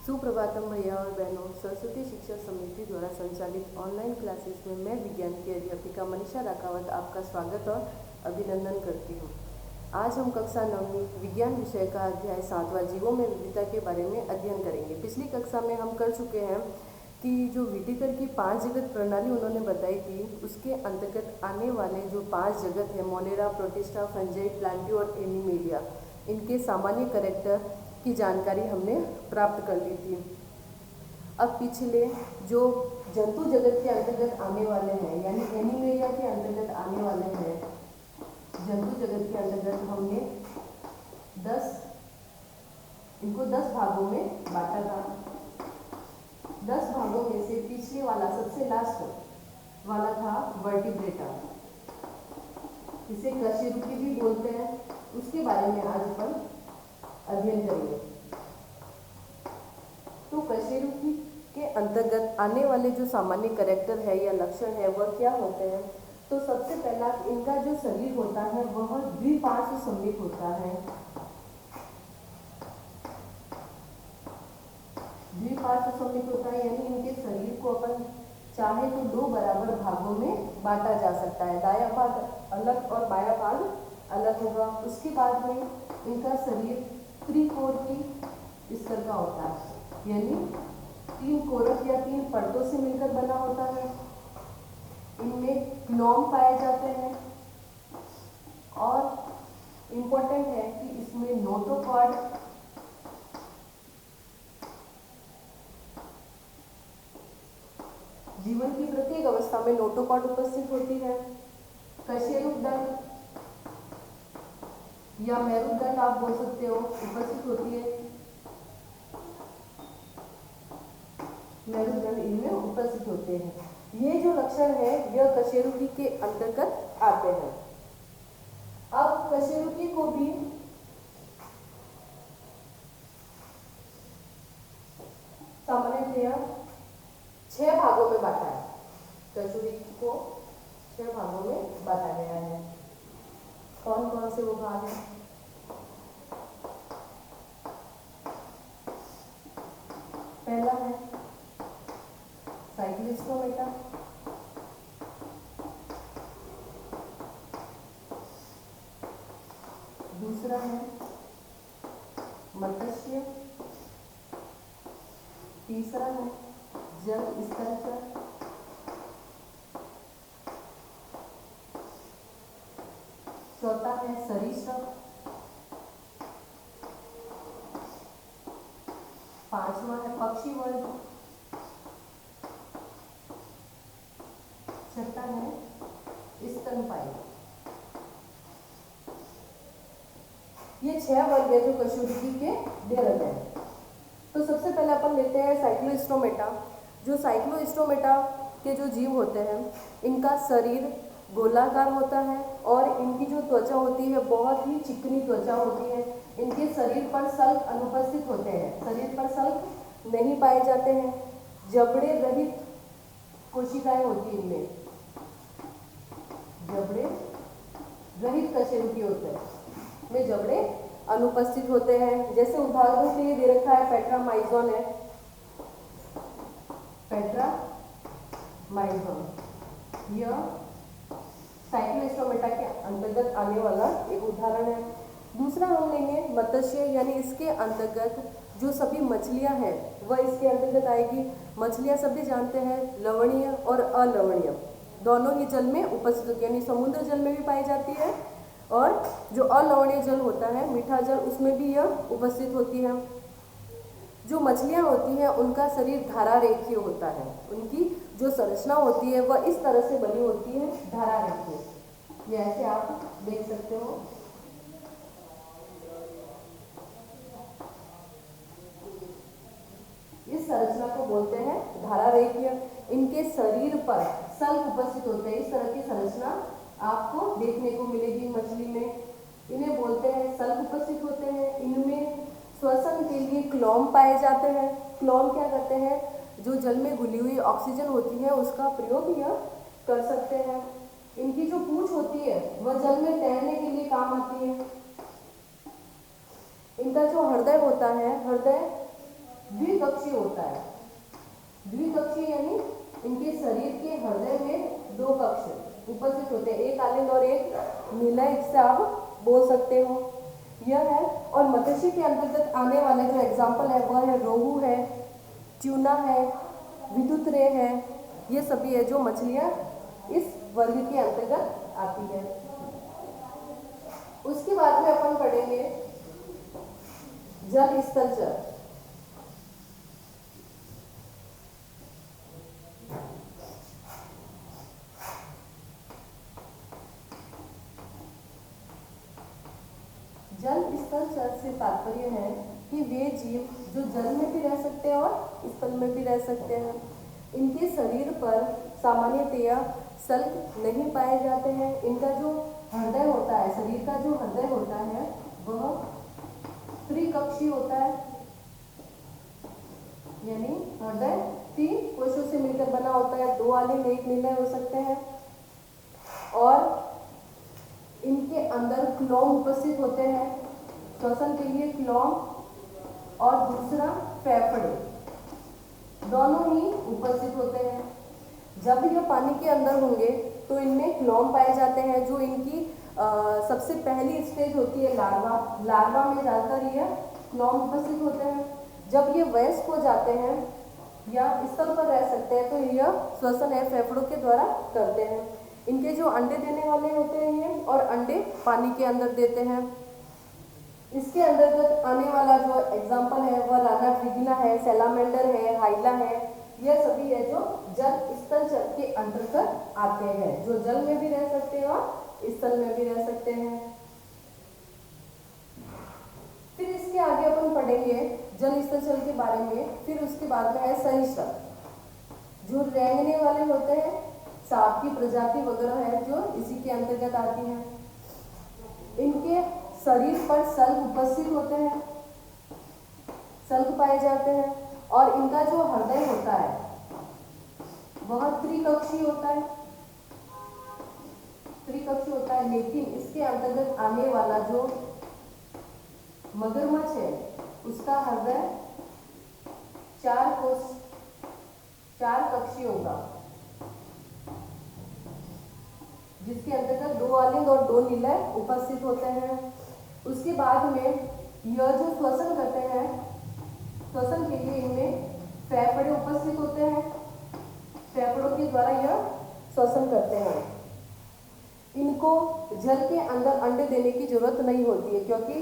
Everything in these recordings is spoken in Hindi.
सुप्रभातम भैया और बहनों। सरस्वती शिक्षा समिति द्वारा संचालित ऑनलाइन क्लासेस में मैं विज्ञान की अध्यापिका मनीषा राकावत आपका स्वागत और अभिनंदन करती हूँ। आज हम कक्षा 9वीं विज्ञान विषय का अध्याय 7वां जीवों में विविधता के बारे में अध्ययन करेंगे। पिछली कक्षा में हम कर चुके हैं कि जो व्हिटेकर की 5 जगत प्रणाली उन्होंने बताई थी, उसके अंतर्गत आने वाले जो 5 जगत है मोनेरा, प्रोटिस्टा, फंजाई, प्लांटी और एनिमेलिया, इनके सामान्य कैरेक्टर की जानकारी हमने प्राप्त कर ली थी। अब पिछले जो जंतु जगत के अंतर्गत आने वाले हैं यानी एनिमेलिया के अंतर्गत आने वाले हैं, जंतु जगत के अंतर्गत हमने 10 भागों में बांटा था। 10 भागों में से पिछले वाला सबसे लास्ट वाला था वर्टिब्रेटा, इसे कशेरुकी भी बोलते हैं। उसके बारे में आज अपन अध्ययन करेंगे। तो कशेरुकी के अंतर्गत आने वाले जो सामान्य कैरेक्टर है या लक्षण है वह क्या होते हैं? तो सबसे पहला इनका जो शरीर होता है वह द्विपार्श्व सममित होता है। द्विपार्श्व सममित होता है यानी इनके शरीर को अपन चाहे तो 2 बराबर भागों में बांटा जा सकता है। दायां भाग अलग और बायां भाग अलग होगा। उसके बाद में इनका शरीर त्रिकोण की स्तर का होता है यानी 3 कोरक या 3 परतों से मिलकर बना होता है। इनमें क्लोम पाए जाते हैं और इम्पोर्टेंट है कि इसमें नोटोकॉर्ड, जीवन की प्रत्येक अवस्था में नोटोकॉर्ड उपस्थित होती है। कशेरुकदंड या मेरुदंड आप बोल सकते हो उपस्थित होती है। मेरुदंड इनमें उपस्थित होते हैं। ये जो लक्षण है यह कशेरुकी के अंतर्गत आते हैं। अब कशेरुकी को भी सामान्यतया 6 भागों में बांटा है। कशेरुकी को 6 भागों में बांटा गया है। कौन कौन से वो भाग हैं? पहला है साइक्लोस्टोमेटा, दूसरा है मत्स्य, तीसरा है जल स्तरचर, चौथा है सरीसृप, पांचवा है पक्षी वर्ग, छठा है स्तनपायी। ये 6 वर्ग है जो कशेरुकी के ढेरक है। तो सबसे पहले अपन लेते हैं साइक्लोस्टोमेटा। जो साइक्लोस्टोमेटा के जो जीव होते हैं इनका शरीर गोलाकार होता है और इनकी जो त्वचा होती है बहुत ही चिकनी त्वचा होती है। इनके शरीर पर सल्क अनुपस्थित होते हैं, शरीर पर सल्क नहीं पाए जाते हैं। जबड़े रहित कोशिकाएं होती है इनमें, जबड़े रहित कशेरुकी होते हैं, में जबड़े अनुपस्थित होते हैं। जैसे उदाहरणों के लिए दे रखा है पेट्रामाइजोन है, पेट्रामाइजोन यह साइक्लोस्टोमेटा के अंतर्गत आने वाला एक उदाहरण है। दूसरा हम लेंगे मत्स्य यानी इसके अंतर्गत जो सभी मछलियां हैं वह इसके अंतर्गत आएगी। मछलियां सभी जानते हैं लवणीय और अलवणीय दोनों ही जल में उपस्थित होती है, यानी समुद्र जल में भी पाई जाती है और जो अलवणीय जल होता है मीठा जल उसमें भी यह उपस्थित होती है। जो मछलियां होती हैं उनका शरीर धारा रेखीय होता है, उनकी जो संरचना होती है वह इस तरह से बनी होती है धारा रेखीय। ये ऐसे आप देख सकते हो। इस संरचना को बोलते हैं धारा रेखीय। इनके शरीर पर सल्क उपस्थित होते हैं। इस तरह की संरचना आपको देखने को मिलेगी मछली में। इन्हें बोलते हैं सल्क उपस्थित होते हैं। इनमें श्वसन के लिए क्लोम पाए जाते हैं। क्लोम क्या करते हैं? जो जल में घुली हुई ऑक्सीजन होती है उसका प्रयोग यह कर सकते हैं। इनकी जो पूंछ होती है वह जल में तैरने के लिए काम आती है। इनका जो हृदय होता है, हृदय द्विकक्षीय होता है। द्विकक्षीय यानी इनके शरीर के हृदय में दो कक्ष उपस्थित होते हैं, एक कालिंद और एक नीला, इससे आप बोल सकते हो। यह है। और मत्स्य के अंतर्गत आने वाले जो एग्जाम्पल है वह है रोहू है, ट्यूना है, विद्युत रे है, ये सभी है जो मछलियाँ इस वर्ग के अंतर्गत आती है। उसके बाद में अपन पढ़ेंगे जल स्थल चर। जल स्थल चर से तात्पर्य है कि वे जीव जो जल में भी रह सकते हैं और स्थल में भी रह सकते हैं। इनके शरीर पर सामान्यतया शल्क नहीं पाए जाते हैं। इनका जो हृदय होता है, शरीर का जो हृदय होता है वह त्रिकक्षीय होता है, यानी हृदय 3 कोशों से मिलकर बना होता है, 2 आलिंद 1 निलय हो सकते हैं। और इनके अंदर क्लोम उपस्थित होते हैं श्वसन के लिए, क्लोम, और दूसरा फेफड़े, दोनों ही उपस्थित होते हैं। जब यह पानी के अंदर होंगे तो इनमें क्लोम पाए जाते हैं, जो इनकी सबसे पहली स्टेज होती है लार्वा। लार्वा में जाकर यह क्लोम उपस्थित होते हैं। जब ये वयस्क हो जाते हैं या स्थल पर रह सकते हैं तो यह श्वसन है फेफड़ों के द्वारा करते हैं। इनके जो अंडे देने वाले होते हैं ये, और अंडे पानी के अंदर देते हैं। इसके अंतर्गत आने वाला जो एग्जाम्पल है वह राना ट्रिगिना है, सैलामेंडर है, हाइला है, यह सभी है जो जल स्थल चर के अंतर्गत आते हैं, जो जल में भी रह सकते हैं और स्थल में भी रह सकते हैं। फिर इसके आगे अपन पढ़ेंगे जल स्थल चर के बारे में। फिर उसके बाद में है सरीसृप, जो रेंगने वाले होते हैं, सांप की प्रजाति वगैरह है जो इसी के अंतर्गत आती है। इनके शरीर पर शल्क उपस्थित होते हैं, शल्क पाए जाते हैं, और इनका जो हृदय होता है वह त्रिकक्षीय होता है, त्रिकक्षीय होता है। लेकिन इसके अंतर्गत आने वाला जो मगरमच्छ है उसका हृदय 4 कक्षीय होगा, जिसके अंतर्गत 2 आलिंद और 2 निलय उपस्थित होते हैं। उसके बाद में यह जो श्वसन करते हैं, श्वसन के लिए इनमें फेफड़े उपस्थित होते हैं, फेफड़ों के द्वारा यह श्वसन करते हैं। इनको जल के अंदर अंडे देने की जरूरत नहीं होती है, क्योंकि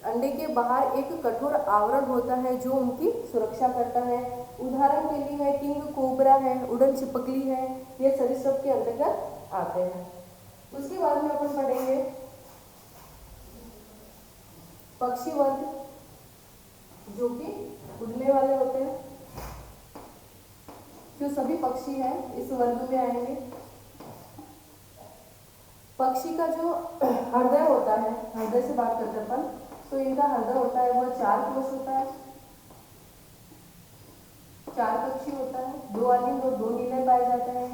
अंडे के बाहर एक कठोर आवरण होता है जो उनकी सुरक्षा करता है। उदाहरण के लिए है किंग कोबरा है, उड़न छिपकली है, ये सरीसृप के अंतर्गत आते हैं। उसके बाद में अपन पढ़ेंगे पक्षी वर्ग, जो कि उड़ने वाले होते हैं। जो सभी पक्षी हैं इस वर्ग में आएंगे। पक्षी का जो हृदय होता है, हृदय से बात करते हैं अपन, तो इनका हृदय होता है वह 4 कोश होता है, 4 कक्षीय होता है, 2 आलिंद और 2 निलय पाए जाते हैं।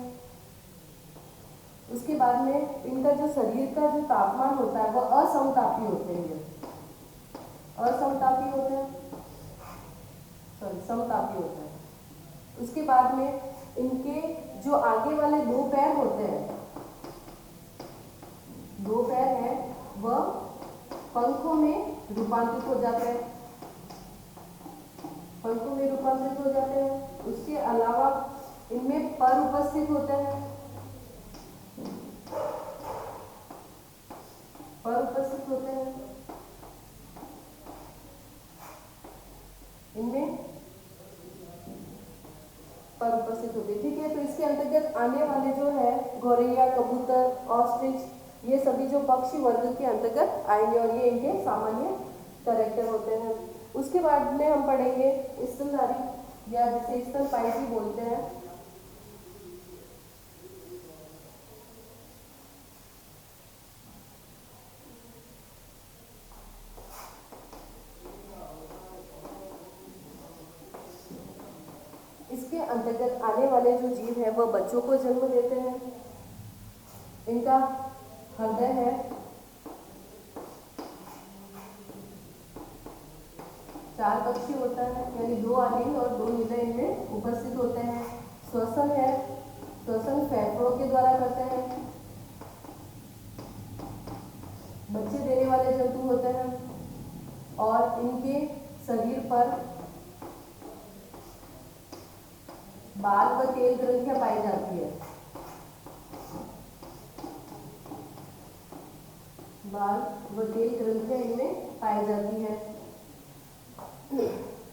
उसके बाद में इनका जो शरीर का जो तापमान होता है वह असमतापी होते हैं, असमतापी होते हैं, समतापी होता है। उसके बाद में इनके जो आगे वाले 2 पैर होते हैं, 2 पैर हैं, वह पंखों में रूपांतरित हो जाते हैं, पंखों में रूपांतरित हो जाते हैं। उसके अलावा इनमें पर उपस्थित होते हैं, पर उपस्थित होते हैं, इनमें पर उपस्थित होते हैं। ठीक है, तो इसके अंतर्गत आने वाले जो है गौरैया, कबूतर, ऑस्ट्रिच, ये सभी जो पक्षी वर्ग के अंतर्गत आएंगे और ये इनके सामान्य कैरेक्टर होते हैं। उसके बाद में हम पढ़ेंगे स्तनधारी, या जिसे स्तनपायी भी बोलते हैं। इसके अंतर्गत आने वाले जो जीव है वह बच्चों को जन्म देते हैं। इनका हृदय है 4 पक्षी होता है, यानी 2 आलिंग और 2 नीले इनमें उपस्थित होते हैं। श्वसन है, श्वसन फेफड़ों के द्वारा करते हैं। बच्चे देने वाले जंतु होते हैं और इनके शरीर पर बाल व तेल ग्रंथियां पाई जाती है। बाल व तेल ग्रंथियां इनमें पाई जाती है।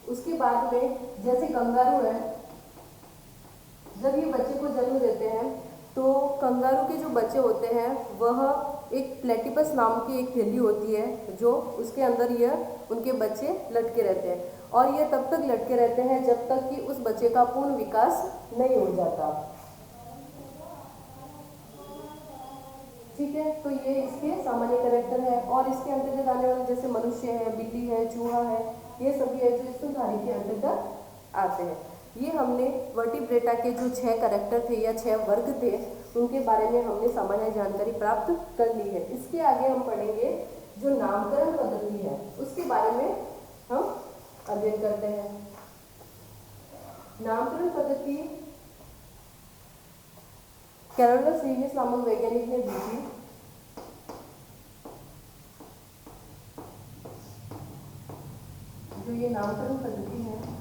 उसके बाद में जैसे कंगारू है, जब ये बच्चे को जन्म देते हैं तो कंगारू के जो बच्चे होते हैं वह एक प्लेटिपस नाम की एक थैली होती है जो उसके अंदर यह उनके बच्चे लटके रहते हैं और ये तब तक लटके रहते हैं जब तक कि उस बच्चे का पूर्ण विकास नहीं हो जाता। ठीक है, तो ये इसके सामान्य कैरेक्टर है। और इसके अंतर्गत आने वाले जैसे मनुष्य है, बिल्ली है, चूहा है, ये सभी है जो स्तनधारी के अंतर्गत आते हैं। ये हमने वर्टिब्रेटा के जो 6 कैरेक्टर थे या 6 वर्ग थे उनके बारे में हमने सामान्य जानकारी प्राप्त कर ली है। इसके आगे हम पढ़ेंगे जो नामकरण पद्धति है उसके बारे में हम अध्ययन करते हैं। नामकरण पद्धति कैरोलस लीनियस नामक वैज्ञानिक ने दी थी। जो ये नामकरण पद्धति है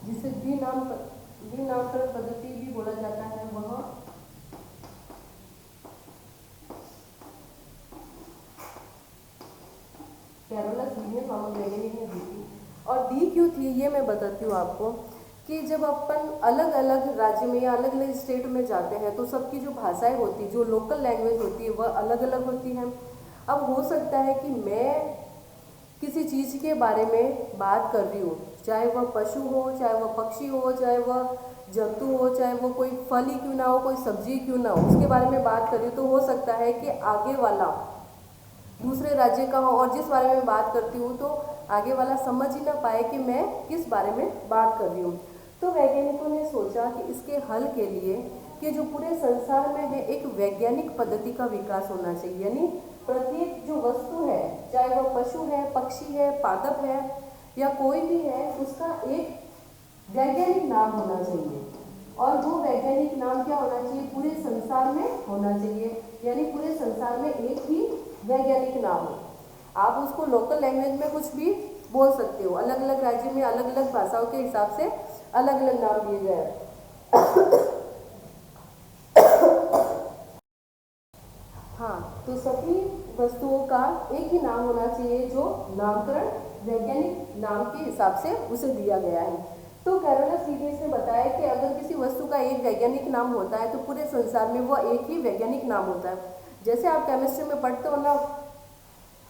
जिसे द्विनामकरण पद्धति भी बोला जाता है, वह कैरोलस लीनियस नामक वैज्ञानिक ने दी थी। और दी क्यों थी ये मैं बताती हूँ आपको कि जब अपन अलग अलग राज्य में या अलग अलग स्टेट में जाते हैं तो सबकी जो भाषाएं होती, जो लोकल लैंग्वेज होती है वह अलग अलग होती है। अब हो सकता है कि मैं किसी चीज़ के बारे में बात कर रही हूँ, चाहे वह पशु हो, चाहे वह पक्षी हो, चाहे वह जंतु हो, चाहे वो कोई फल ही क्यों ना हो, कोई सब्जी क्यों ना हो, उसके बारे में बात कर रही हूँ, तो हो सकता है कि आगे वाला दूसरे राज्य का हो और जिस बारे में बात करती हूँ तो आगे वाला समझ ही ना पाए कि मैं किस बारे में बात कर रही हूँ। तो वैज्ञानिकों ने सोचा कि इसके हल के लिए कि जो पूरे संसार में है एक वैज्ञानिक पद्धति का विकास होना चाहिए, यानी प्रत्येक जो वस्तु है, चाहे वह पशु है, पक्षी है, पादप है या कोई भी है, उसका एक वैज्ञानिक नाम होना चाहिए। और वो वैज्ञानिक नाम क्या होना चाहिए, पूरे संसार में होना चाहिए, यानी पूरे संसार में एक ही वैज्ञानिक नाम हो। आप उसको लोकल लैंग्वेज में कुछ भी बोल सकते हो, अलग अलग राज्य में अलग अलग भाषाओं के हिसाब से अलग अलग नाम दिए गए। हाँ, तो सभी वस्तुओं का एक ही नाम होना चाहिए जो नामकरण वैज्ञानिक नाम के हिसाब से उसे दिया गया है। तो कैरोलस लीनियस ने बताया कि अगर किसी वस्तु का एक वैज्ञानिक नाम होता है तो पूरे संसार में वह एक ही वैज्ञानिक नाम होता है। जैसे आप केमिस्ट्री में पढ़ते हो ना,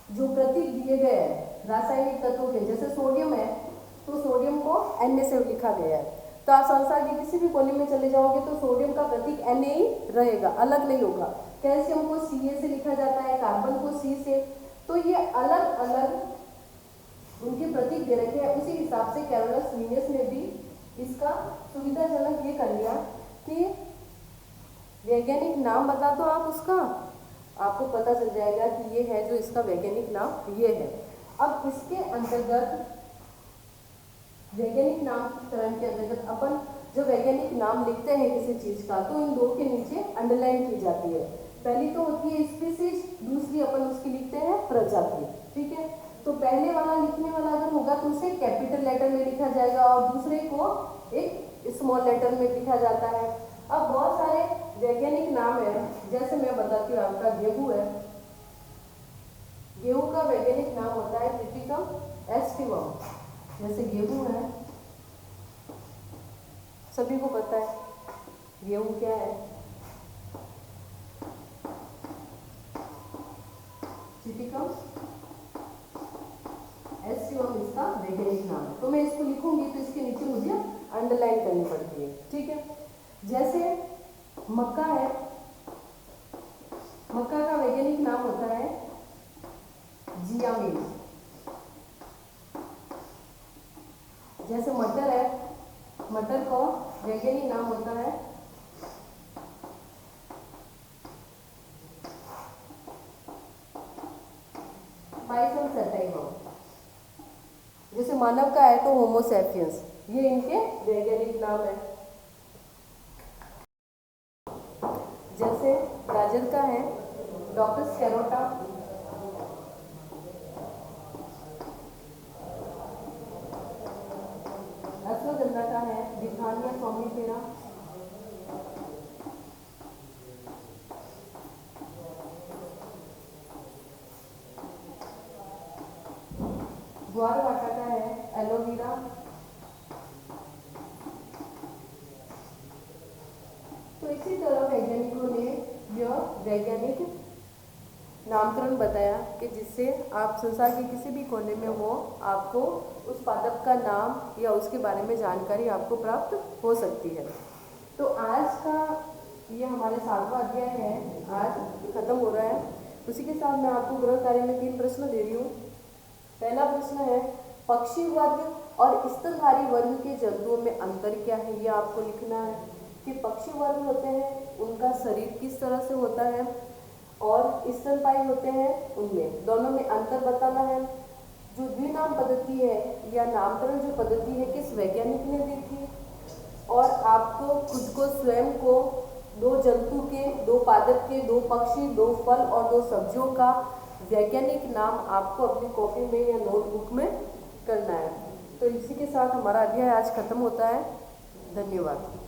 जो प्रतीक दिए गए हैं रासायनिक तत्वों के, जैसे सोडियम है तो सोडियम को Na से लिखा गया है, तो आप संसार के किसी भी कोने में चले जाओगे तो सोडियम का प्रतीक Na ही रहेगा, अलग नहीं होगा। कैल्शियम को Ca से लिखा जाता है, कार्बन को C से, तो ये अलग अलग उनके प्रतीक दे रखे हैं। उसी हिसाब से कैरोलस लीनियस ने भी इसका सुविधाजनक ये कर लिया कि वैज्ञानिक नाम बता दो आप उसका, आपको पता चल जाएगा कि ये है जो इसका वैज्ञानिक नाम ये है। अब इसके अंतर्गत वैज्ञानिक नामकरण के अंतर्गत अपन जब वैज्ञानिक नाम लिखते हैं किसी चीज का तो इन दो के नीचे अंडरलाइन की जाती है। पहली तो होती है स्पीसीज, दूसरी अपन उसकी लिखते हैं प्रजाति। ठीक है, तो पहले वाला लिखने वाला अगर होगा तो उसे कैपिटल लेटर में लिखा जाएगा और दूसरे को एक स्मॉल लेटर में लिखा जाता है। अब बहुत सारे वैज्ञानिक नाम है, जैसे मैं बताती हूँ, आपका गेहूं है, गेहूं का वैज्ञानिक नाम होता है ट्रिटिकम एस्टिवम। जैसे गेहूं है, सभी को पता है गेहूं क्या है, ट्रिटिकम एस्टिवम इसका वैज्ञानिक नाम है। तो मैं इसको लिखूंगी तो इसके नीचे मुझे अंडरलाइन करनी पड़ती है। ठीक है, जैसे मक्का है, मक्का का वैज्ञानिक नाम होता है जियामिन। जैसे मटर है, मटर का वैज्ञानिक नाम होता है पाइथम सैटिवम। जैसे मान मानव का है तो होमो सैपियंस, ये इनके वैज्ञानिक नाम है। जैसे गाजर का है डॉकस कैरोटा, अश्वगंधा का है विथानिया सोम्निफेरा, ग्वारवाटा का है एलोवेरा, तो इसी तरह वैज्ञानिकों ने यह वैज्ञानिक नामकरण बताया कि जिससे आप संसार के किसी भी कोने में हो आपको उस पादप का नाम या उसके बारे में जानकारी आपको प्राप्त हो सकती है। तो आज का ये हमारे 7वां अध्याय है, आज खत्म हो रहा है। उसी के साथ मैं आपको गृह कार्य में 3 प्रश्न दे रही हूँ। पहला प्रश्न है पक्षी वर्ग और स्तनधारी वर्ग के जंतुओं में अंतर क्या है, ये आपको लिखना है कि पक्षी वर्ग होते हैं उनका शरीर किस तरह से होता है और स्तनपायी होते हैं उनमें, दोनों में अंतर बताना है। जो द्विनाम पद्धति है या नामकरण जो पद्धति है किस वैज्ञानिक ने दी थी, और आपको खुद को स्वयं को 2 जंतु के, 2 पादप के, 2 पक्षी, 2 फल और 2 सब्जियों का वैज्ञानिक नाम आपको अपनी कॉपी में या नोटबुक में करना है। तो इसी के साथ हमारा अध्याय आज खत्म होता है। धन्यवाद।